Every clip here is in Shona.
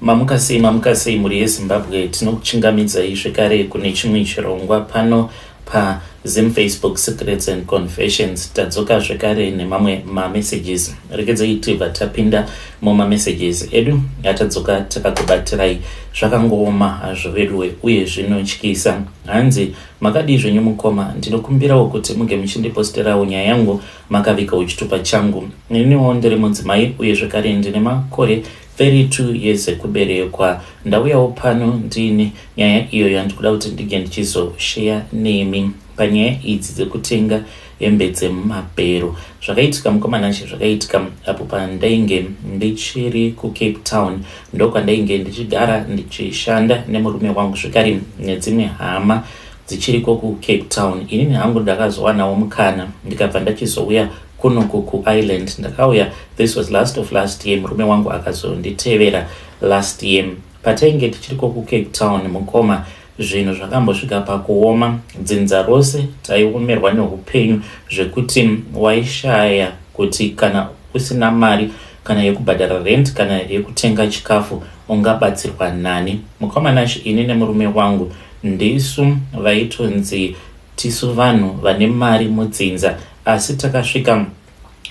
Mamukasei muri yeZimbabwe tinokuchingamidzai zvekare kune chimwe chirongwa pano paZim Facebook Secrets and Confessions. Tadzoka zvekare nemamwe mamessages. Regedzai tibva tapinda mumamessages edu atadzoka takakubatirai zvakangooma hazvoveruwe uye zvinotyisa. Hanzi makadi zvenyu mukoma, ndinokumbirawo kuti muge muchindiposterawo nyaya yangu makavika uchitupa changu. Niniwo ndiri mudzimai uye zvekare ndine makore 32 years ekuberekwa. Ndauyawo pano ndine nyaya iyo yandikuda kuti ndige ndichizoshare nemi panyaya idzi dzekutenga hembe dzemumabhero. Zvakaitika mukomanache, zvakaitika apo pandainge ndichiri kuCape Town, ndokwandainge ndichigara ndichishanda nemurume wangu zvekare nedzimwe hama dzichiriko kuCape Town. Inini hangu ndakazowanawo mukana ndikabva ndachizouya kunoku kuIreland. Ndakauya, this was last year, murume wangu akazonditevera last year. Patainge tichiriko kuCape Town mukoma, zvinhu zvakambosvika pakuoma, dzinza rose taiomerwa neupenyu zvekuti waishaya kuti kana usina mari kana yekubhadhara rent kana yekutenga chikafu ungabatsirwa nani. Mukomanashi ini nemurume wangu ndisu vaitonzi tisu vanhu vane mari mudzinza, asi takasvika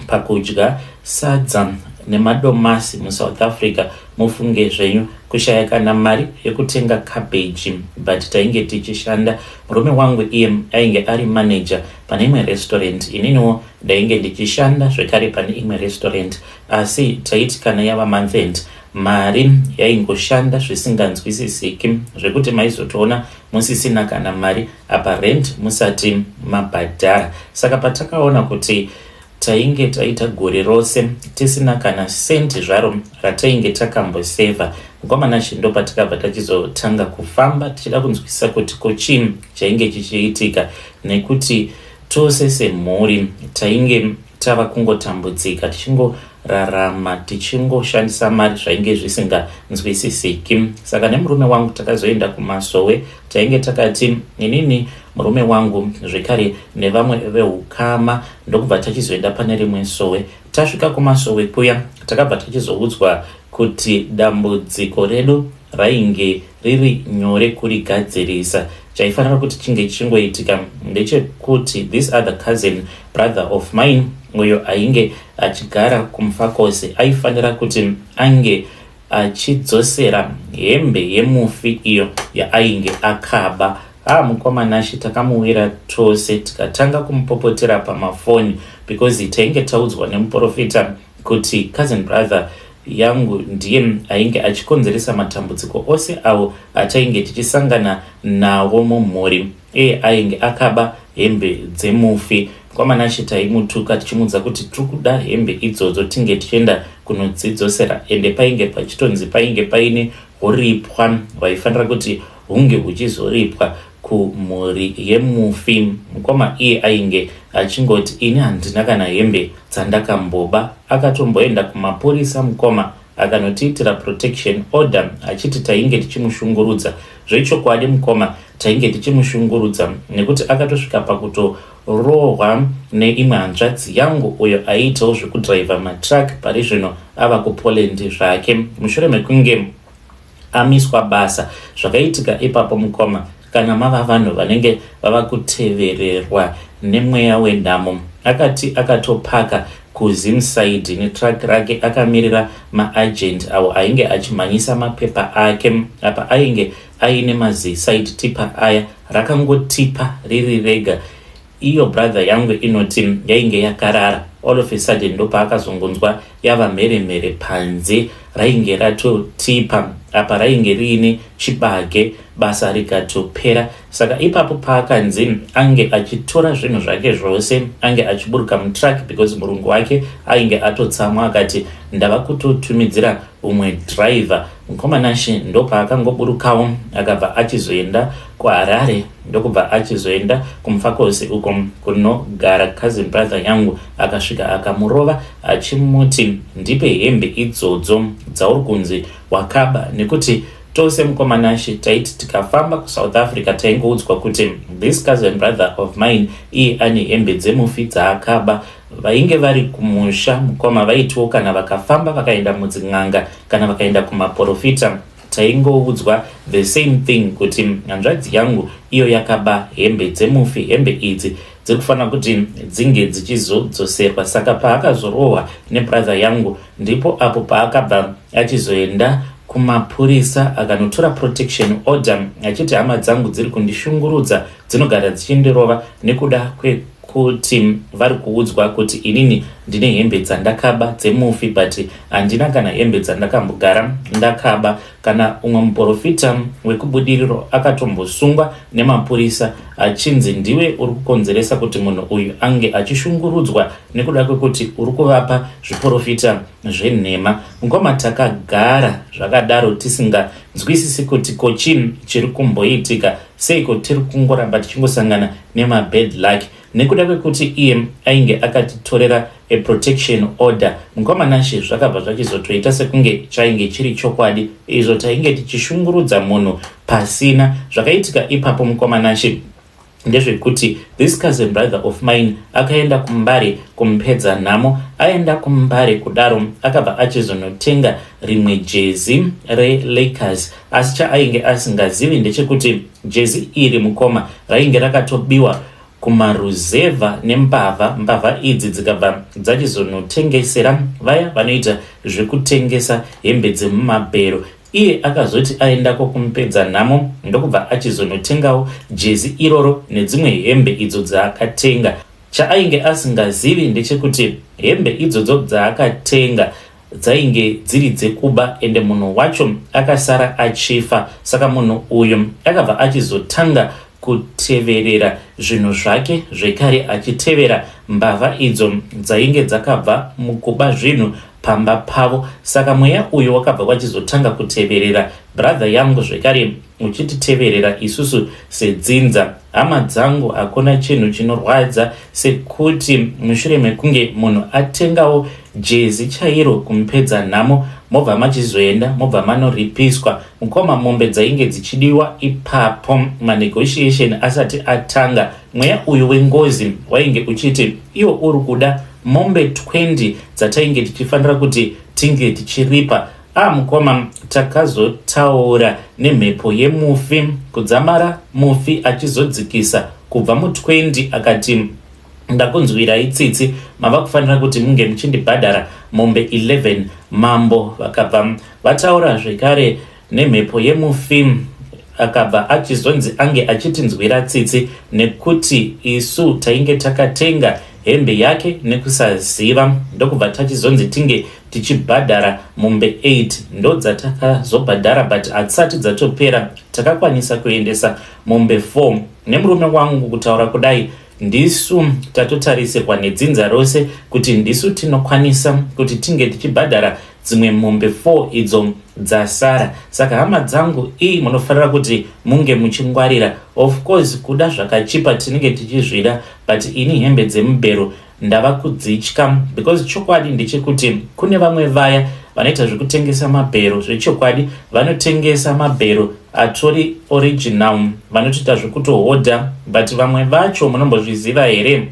pakudya sadza nemadomasi muSouth Africa mufunge zvenyu kushaya kana mari yekutenga cabbage. But tainge tichishanda, murume wangu iye ainge ari manager pane imwe restaurant, ininiwo ndainge ndichishanda zvekare pane imwe restaurant, asi taiti kana yava month end mari yaingoshanda zvisinganzwisisiki zvekuti maizotoona musisina kana mari apa rent musati mabhadhara. Saka patakaona kuti tainge taita gore rose tisina kana senti zvaro ratainge takamboseva, mukomanachi ndo patakabva tachizotanga kufamba tichida kunzwisisa kuti kochini chainge chichiitika, nekuti tose semhuri tainge tava kungotambudzika tichingorarama tichingoshandisa mari zvainge zvisinganzwisisiki. Saka nemurume wangu takazoenda kumasowe, tainge takati inini murume wangu zvekare nevamwe vehukama ndokubva tachizoenda pane rimwe sowe. Tasvika kumasowe kuya takabva tachizoudzwa kuti dambudziko redu rainge riri nyore kurigadzirisa. Chaifanira kuti chinge chingoitika ndechekuti this other cousin brother of mine uyo ainge achigara kumufakose aifanira kuti ange achidzosera hembe yemufi iyo yaainge akaba. Mukomanashi takamuwira tose tikatanga kumupopotera pamafoni because tainge taudzwa nemuprofita kuti cousin brother yangu ndiye ainge achikonzeresa matambudziko ose awo atainge tichisangana nawo mumhuri. Ainge akaba hembe dzemufi. Mukomanashi taimutuka tichimudza kuti tikuda hembe idzodzo tinge tichienda kunodzidzosera, ende painge pachitonzi painge paine uripwa hwaifanira kuti hunge huchizoripwa kumhuri yemufi. Mukoma iye ainge achingoti ini handina kana hembe dzandakamboba. Akatomboenda kumapurisa mukoma akanotiitira protection order achiti tainge tichimushungurudza. Zvechokwadi mukoma tainge tichimushungurudza nekuti akatosvika pakutorohwa neimwe hanzvadzi yangu uyo aiitawo zvekudhiraivha matrack pari zvino ava kuPoland zvake. Mushure mekunge amiswa basa, zvakaitika ipapo mukoma, kana mava vanhu vanenge vava kutevererwa nemweya wenhamo, akati akatopaka kuZim side netrack rake akamirira maagent avo ainge achimhanyisa mapepa ake. Apa ainge aine maziside tipa aya, rakangotipa riri rega. Iyo brother yangu inoti yainge yakarara. All of a sudden ndopa akazongonzwa yava mheremhere panze, rainge ratotipa apa rainge riine chibage, basa rikatopera. Saka ipapo paakanzi ange achitora zvinhu zvake zvose, ange achiburuka mutrack because murungu wake ainge atotsamwa akati ndava kutotumidzira umwe driver. Mukomanashi ndopa akangoburukawo akabva achizoenda kuHarare, ndokubva achizoenda kumufakose uko kunogara cousin brother yangu, akasvika akamurova achimuti ndipe hembe idzodzo dzauri kunzi wakaba, nekuti tose mukomanashi taiti tikafamba kuSouth Africa taingoudzwa kuti this cousin brother of mine iye ane hembe dzemufi dzaakaba. vainge vari kumusha mukoma vaitiwo kana vakafamba vakaenda mudzin'anga kana vakaenda kumaprofita taingoudzwa the same thing kuti hanzvadzi yangu iyo yakaba hembe dzemufi, hembe idzi dzirikufanira kuti dzinge dzichizodzoserwa. Saka paakazorohwa nebrother yangu ndipo apo paakabva achizoenda kumapurisa akanotora protection order achiti hama dzangu dziri kundishungurudza, dzinogara dzichindirova nekuda kuti vari kuudzwa kuti inini ndine hembe dzandakaba dzemufi, but handina kana hembe dzandakambogara ndakaba. Kana umwe muprofita wekubudiriro akatombosungwa nemapurisa achinzi ndiwe uri kukonzeresa kuti munhu uyu ange achishungurudzwa nekuda kwekuti uri kuvapa zviprofita zvenhema. Ngoma takagara zvakadaro tisinganzwisisi kuti kochini chiri kumboitika, seiko tiri kungoramba tichingosangana nemabad luck nekuda kwekuti iye ainge akatitorera a protection order. Mukomanashi zvakabva zvachizotoita sekunge chainge chiri chokwadi, izvo tainge tichishungurudza munhu pasina. Zvakaitika ipapo mukomanashi ndezvekuti this cousin brother of mine akaenda kumbare kumpedza nhamo, aenda kumbare kudaro akabva achizonotenga rimwe jezi reLakers, asi chaainge asingazivi ndechekuti jezi iri mukoma rainge rakatobiwa kumaruzeva nembavha idzi dzikabva dzachizonotengesera vaya vanoita zvekutengesa hembe dzemumabhero. Iye akazoti aendako kumpedza nhamo ndokubva achizonotengawo jezi iroro nedzimwe hembe idzo dzaakatenga. Chaainge asingazivi ndechekuti hembe idzodzo dzaakatenga dzainge dziri dzekuba, ende munhu wacho akasara achifa. Saka munhu uyu akabva achizotanga kuteverera zvinhu zvake zvekare, achitevera mbavha idzo dzainge dzakabva mukuba zvinhu pamba pavo. Saka mweya uyu wakabva wachizotanga kuteverera brother yangu zvekare, uchititeverera isusu sedzinza. Hama dzangu hakuna chinhu chinorwadza sekuti mushure mekunge munhu atengawo jezi chairo kumpedza nhamo, mobva machizoenda mobva manoripiswa. Mukoma mombe dzainge dzichidiwa ipapo manegotiation asati atanga, mweya uyu wengozi wainge uchiti iwo uri kuda mombe 20 dzatainge tichifanira kuti tinge tichiripa. Mukoma takazotaura nemhepo yemufi kudzamara mufi achizodzikisa kubva mu20 akati ndakunzwirai tsitsi, mava kufanira kuti munge muchindibhadhara mombe 11. Mambo vakabva vataura zvekare nemhepo yemufi akabva achizonzi ange achitinzwira tsitsi nekuti isu tainge takatenga hembe yake nekusaziva, ndokubva tachizonzi tinge tichibhadhara mombe 8 ndo dzatakazobhadhara, but hatisati dzatopera takakwanisa kuendesa mombe 4. Nemurume wangu kutaura kudai ndisu tatotarisirwa nedzinza rose kuti ndisu tinokwanisa kuti tinge tichibhadhara dzimwe mombe 4 idzo dzasara. Saka hama dzangu iyi munofanira kuti munge muchingwarira. Of course kuda zvakachipa tinenge tichizvida, but ini hembe dzemubhero ndava kudzitya because chokwadi ndechekuti kune vamwe vaya vanoita zvekutengesa mabhero zvechokwadi, vanotengesa mabhero atori original, vanotoita zvekutohodha, but vamwe vacho munombozviziva here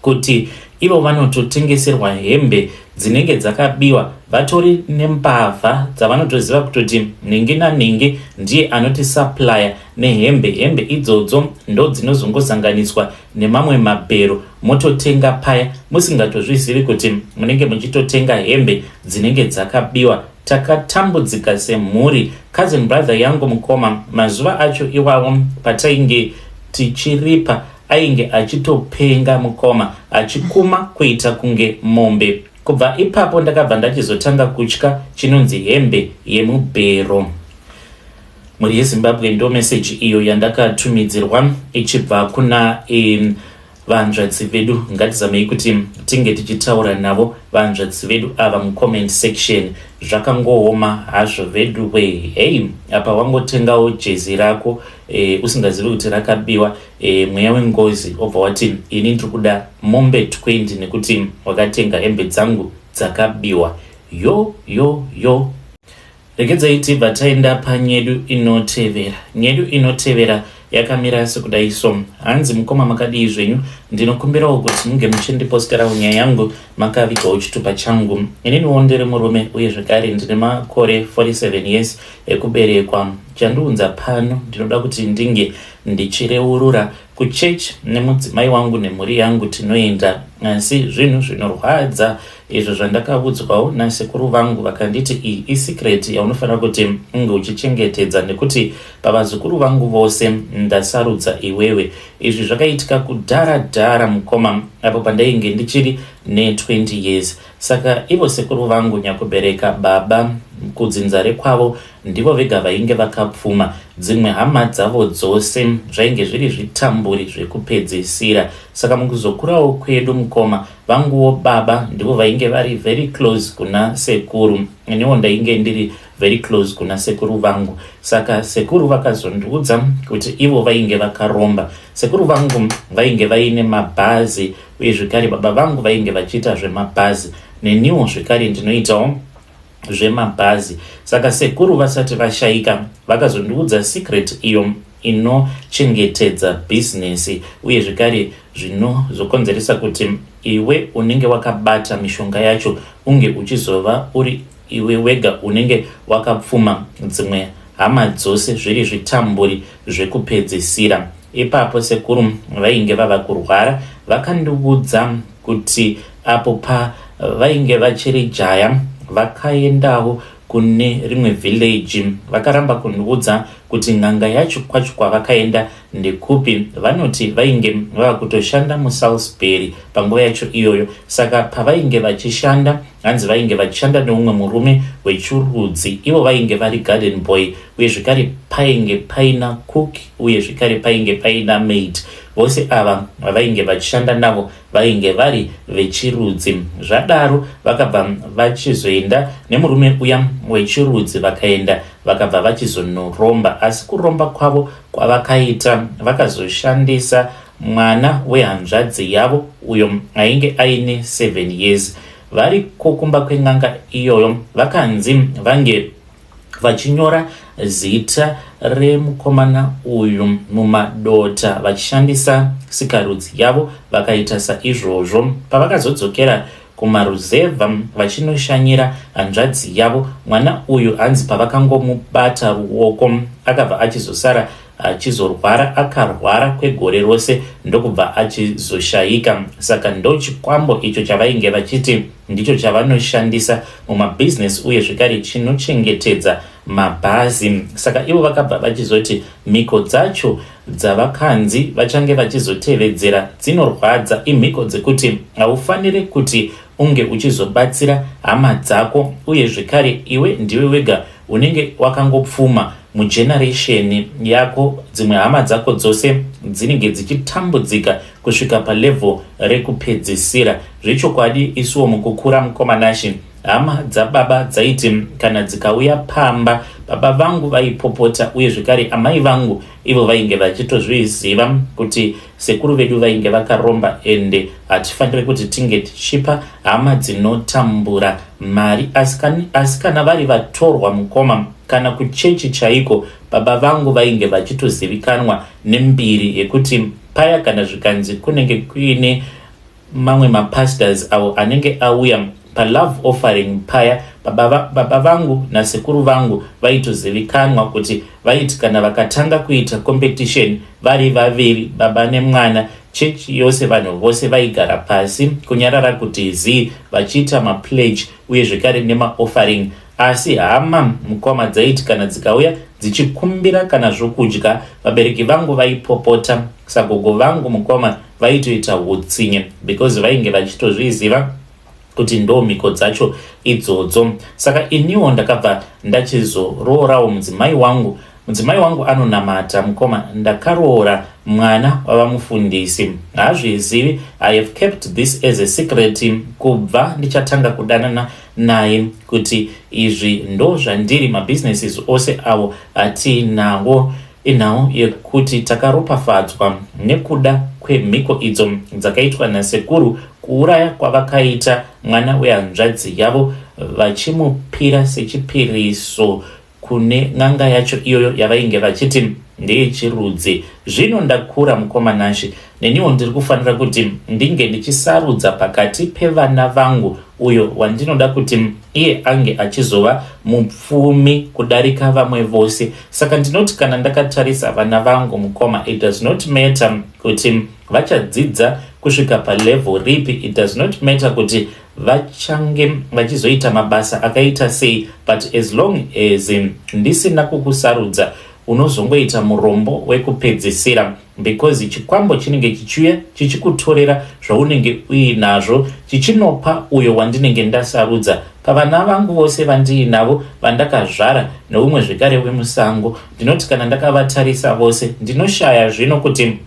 kuti ivo vanototengeserwa hembe dzinenge dzakabiwa, vatori nembavha dzavanotoziva kutoti nhingi nanhingi ndiye anoti supplier nehembe. Hembe idzodzo ndo dzinozongosanganiswa nemamwe mabhero mototenga paya musingatozvizivi kuti munenge muchitotenga hembe dzinenge dzakabiwa. Takatambudzika semhuri. Cousin brother yangu mukoma mazuva acho iwawo patainge tichiripa ainge achitopenga mukoma achikuma kuita kunge mombe. Kubva ipapo ndakabva ndachizotanga kutya chinonzi hembe yemubhero. Muri yeZimbabwe ndo message iyo yandakatumidzirwa ichibva kuna vanzvadzi vedu. Ngatizamei kuti tinge tichitaura navo vanzvadzi vedu ava mucomment section. Zvakangooma hazvo vedu we, hey, apa wangotengawo jezi rako usingazivi kuti rakabiwa, mweya wengozi obva wati ini ndiri kuda mombe 20 nekuti wakatenga hembe dzangu dzakabiwa. Regedzai tibva taenda panyedu inotevera. Nyedu inotevera yakamira sekudai so. Hanzi mukoma makadii zvenyu, ndinokumbirawo kuti munge muchindiposterawo nyaya yangu makavigawo chitupa changu. Ininiwo ndiri murume uye zvakare ndine makore 47 years ekuberekwa. Chandiunza pano ndinoda kuti ndinge ndichireurura kuchechi nemudzimai wangu nemhuri yangu tinoenda, asi zvinhu zvinorwadza izvo zvandakaudzwawo nasekuru vangu vakanditi iyi isecret yaunofanira kuti unge uchichengetedza, nekuti pavazukuru vangu vose ndasarudza iwewe. Izvi zvakaitika kudhara mukoma apo pandainge ndichiri ne20 years. Saka ivo sekuru vangu nyakubereka baba kudzinza rekwavo ndivo vega vainge vakapfuma. Dzimwe hama dzavo dzose zvainge zviri zvitamburi zvekupedzisira. Saka mukuzokurawo kwedu mukoma, vanguwo baba ndivo vainge vari very close kuna sekuru, iniwo ndainge ndiri very close kuna sekuru vangu. Saka sekuru vakazondiudza kuti ivo vainge vakaromba. Sekuru vangu vainge vaine mabhazi uye zvekare baba vangu vainge vachiita zvemabhazi, neniwo zvekare ndinoitawo zvemabhazi. Saka sekuru vasati vashaika vakazondiudza secret iyo inochengetedza business uye zvekare zvinozokonzeresa kuti iwe unenge wakabata mishonga yacho unge uchizova uri iwe wega unenge wakapfuma, dzimwe hama dzose zviri zvitamburi zvekupedzisira. Ipapo sekuru vainge vava kurwara vakandiudza kuti apo vainge vachiri jaya vakaendawo kune rimwe village. Vakaramba kundiudza kuti n'anga yacho kwacho kwavakaenda ndekupi. Vanoti vainge vava kutoshanda muSalisbury panguva yacho iyoyo. Saka pavainge vachishanda, hanzi vainge vachishanda neumwe murume wechirudzi. Ivo vainge vari garden boy uye zvekare painge paina cook uye zvekare painge paina maid. Vose ava vainge vachishanda navo vainge vari vechirudzi. Zvadaro vakabva vachizoenda nemurume uya wechirudzi, vakaenda vakabva vachizonoromba. Asi kuromba kwavo kwavakaita vakazoshandisa mwana wehanzvadzi yavo uyo ainge aine 7 years. Vari kokumba kwen'anga iyoyo vakanzi vange vachinyora zita remukomana uyu mumadota vachishandisa sikarudzi yavo. Vakaita saizvozvo. Pavakazodzokera kumaruzevha vachinoshanyira hanzvadzi yavo, mwana uyu hanzi pavakangomubata ruoko akabva achizosara achizorwara, akarwara kwegore rose ndokubva achizoshaika. Saka ndo chikwambo icho chavainge vachiti ndicho chavanoshandisa mumabhizinesi uye zvekare chinochengetedza mabhazi. Saka ivo vakabva vachizoti mhiko dzacho dzavakanzi vachange vachizotevedzera dzinorwadza. Imhiko dzekuti haufaniri kuti unge uchizobatsira hama dzako uye zvekare iwe ndiwe wega unenge wakangopfuma mugeneration yako. Dzimwe hama dzako dzose dzinenge dzichitambudzika kusvika palevel rekupedzisira. Zvechokwadi isuwo mukukura mukomanashi, hama dzababa dzaiti kana dzikauya pamba, baba vangu vaipopota uye zvekare amai vangu ivo vainge vachitozviziva kuti sekuru vedu vainge vakaromba ende hatifaniri kuti tinge tichipa hama dzinotambura mari. Asi kana vari vatorwa mukoma kana kuchechi chaiko, baba vangu vainge vachitozivikanwa nembiri yekuti paya kana zvikanzi kunenge kuine mamwe mapastors avo anenge auya palove offering paya, baba vangu nasekuru vangu vaitozivikanwa kuti vaiti kana vakatanga kuita competition vari vaviri, baba nemwana, chechi yose vanhu vose vaigara pasi kunyarara kuti zii vachiita mapledge uye zvekare nemaoffering. Asi hama mukoma dzaiti kana dzikauya dzichikumbira kana zvokudya, vabereki vangu vaipopota. Sagogo vangu mukoma vaitoita hutsinye because vainge vachitozviziva kuti ndo mhiko dzacho idzodzo. Saka iniwo ndakabva ndachizoroorawo mudzimai wangu. Mudzimai wangu anonamata mukoma, ndakaroora mwana wavamufundisi. Haazvizivi. I have kept this as a secret kubva ndichatanga kudanana naye kuti izvi ndo zvandiri mabusinesses ose avo atinawo inawo yekuti takaropafadzwa nekuda kwemhiko idzo dzakaitwa nasekuru, kuuraya kwavakaita mwana wehanzvadzi yavo vachimupira sechipiriso kune n'anga yacho iyoyo yavainge vachiti ndeyechirudzi. Zvino ndakura mukoma Nashe, neniwo ndiri kufanira kuti ndinge ndichisarudza pakati pevana vangu uyo wandinoda kuti iye ange achizova mupfumi kudarika vamwe vose. Saka ndinoti kana ndakatarisa vana vangu mukoma, it does not matter kuti vachadzidza kusvika palevel ripi, it does not matter kuti vachange vachizoita mabasa akaita sei, but as long as ndisina kukusarudza unozongoita murombo wekupedzisira, because chikwambo chinenge chichiuya chichikutorera zvaunenge uinazvo chichinopa uyo wandinenge ndasarudza. Pavana vangu vose vandiinavo vandakazvara neumwe zvekare wemusango, ndinoti kana ndakavatarisa vose ndinoshaya zvino kuti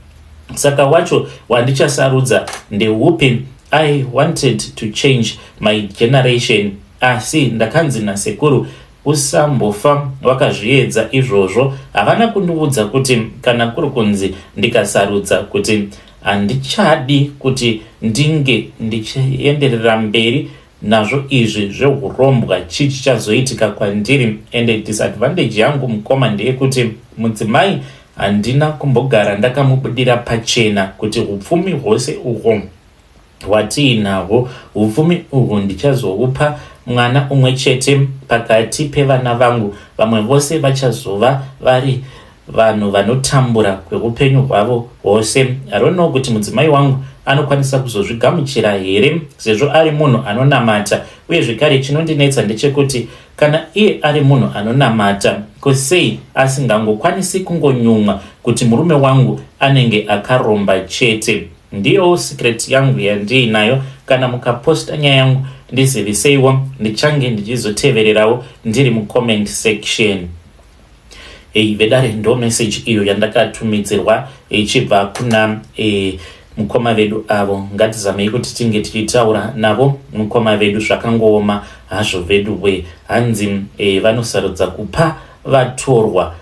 saka wacho wandichasarudza ndeupi. I wanted to change my generation, asi ndakanzi nasekuru usambofa wakazviedza izvozvo. Havana kundiudza kuti kana kuri kunzi ndikasarudza kuti handichadi kuti ndinge ndichienderera mberi nazvo izvi zveurombwa chichazoitika kwandiri. And disadvantage yangu mukoma ndeyekuti mudzimai handina kumbogara ndakamubudira pachena kuti upfumi hwose uhwo hwatiinahwo, upfumi uhwu ndichazoupa mwana umwe chete pakati pevana vangu. Vamwe vose vachazova vari vanhu vanotambura kweupenyu hwavo hwose. I don't know kuti mudzimai wangu anokwanisa kuzozvigamuchira here, sezvo ari munhu anonamata. Uye zvekare chinondinetsa ndechekuti kana iye ari munhu anonamata, kusei asingangokwanisi kungonyumwa kuti murume wangu anenge akaromba chete. Ndiyo secret yangu yandiinayo. Kana mukaposta nyaya yangu ndiziviseiwo, ndichange ndichizotevererawo ndiri mucomment section. Vedare ndo message iyo yandakatumidzirwa ichibva kuna mukoma vedu avo. Ngatizamei kuti tinge tichitaura navo mukoma vedu zvakangooma hazvo vedu we. Hanzi vanosarudza kupa vatorwa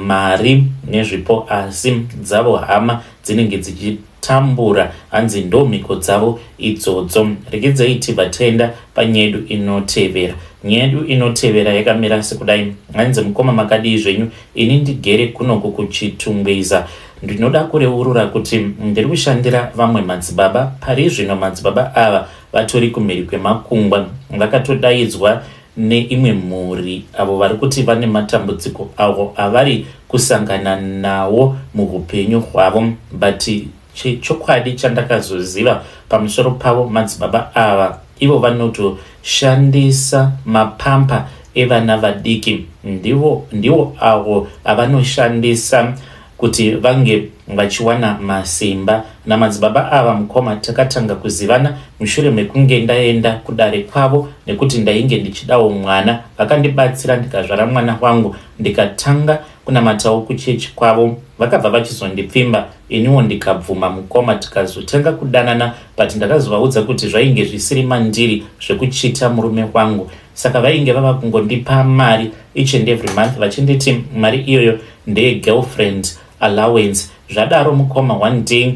mari nezvipo, asi dzavo hama dzinenge dzichitambura, hanzi ndo mhiko dzavo idzodzo. Regedzei tibva taenda panyedu inotevera. Nyedu inotevera yakamira sekudai. Hanzi mukoma makadii zvenyu, ini ndigere kunoku kuchitungwiza. Ndinoda kureurura kuti ndiri kushandira vamwe madzibaba. Pari zvino madzibaba ava vatori kumhiri kwemakungwa, vakatodaidzwa neimwe mhuri avo vari kuti vane matambudziko avo avari kusangana nawo muhupenyu hwavo. But chokwadi chandakazoziva pamusoro pavo madzibaba ava, ivo vanotoshandisa mapampa evana vadiki. Ndivo avo avanoshandisa kuti vange vachiwana masimba. Namadzibaba ava mukoma takatanga kuzivana mushure mekunge ndaenda kudare kwavo, nekuti ndainge ndichidawo mwana. Vakandibatsira ndikazvara mwana wangu, ndikatanga kunamatawo kuchechi kwavo. Vakabva vachizondipfimba, iniwo ndikabvuma mukoma, tikazotanga kudanana. But ndakazovaudza kuti zvainge zvisiri mandiri zvekuchita murume wangu. Saka vainge vava kungondipa mari each and every month, vachinditi mari iyoyo ndeye girlfriend allowance. Zvadaro mukoma one day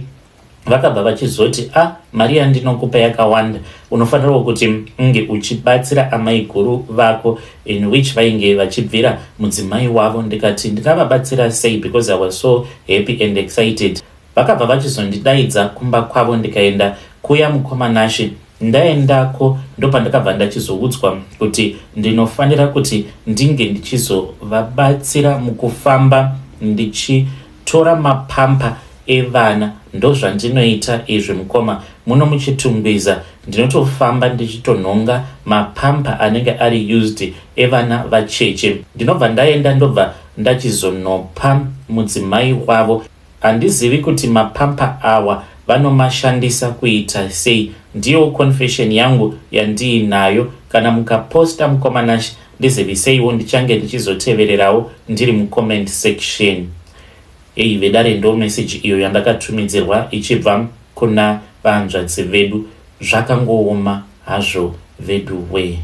vakabva vachizoti mari yandinokupa yakawanda, unofanirawo kuti unge uchibatsira amai guru vako, in which vainge vachibvira mudzimai wavo. Ndikati ndingavabatsira sei, because I was so happy and excited. Vakabva vachizondidaidza kumba kwavo, ndikaenda kuya mukoma Nashe. Ndaendako ndopandakabva ndachizoudzwa kuti ndinofanira kuti ndinge ndichizovabatsira mukufamba, ndichitora mapampa evana. Ndozvandinoita izvi mukoma. Muno muchitungwiza ndinotofamba ndichitonhonga mapampa anenge ari used evana vacheche. Ndinobva ndaenda ndobva ndachizonopa mudzimai wavo. Handizivi kuti mapampa awa vanomashandisa kuita sei. Ndiyo confession yangu yandiinayo. Kana mukaposta mukoma Nashe ndiziviseiwo, ndichange ndichizotevererawo ndiri mucomment section. Vedare ndo message iyo yandakatumidzirwa ichibva kuna vanzvadzi vedu. Zvakangooma hazvo vedu we.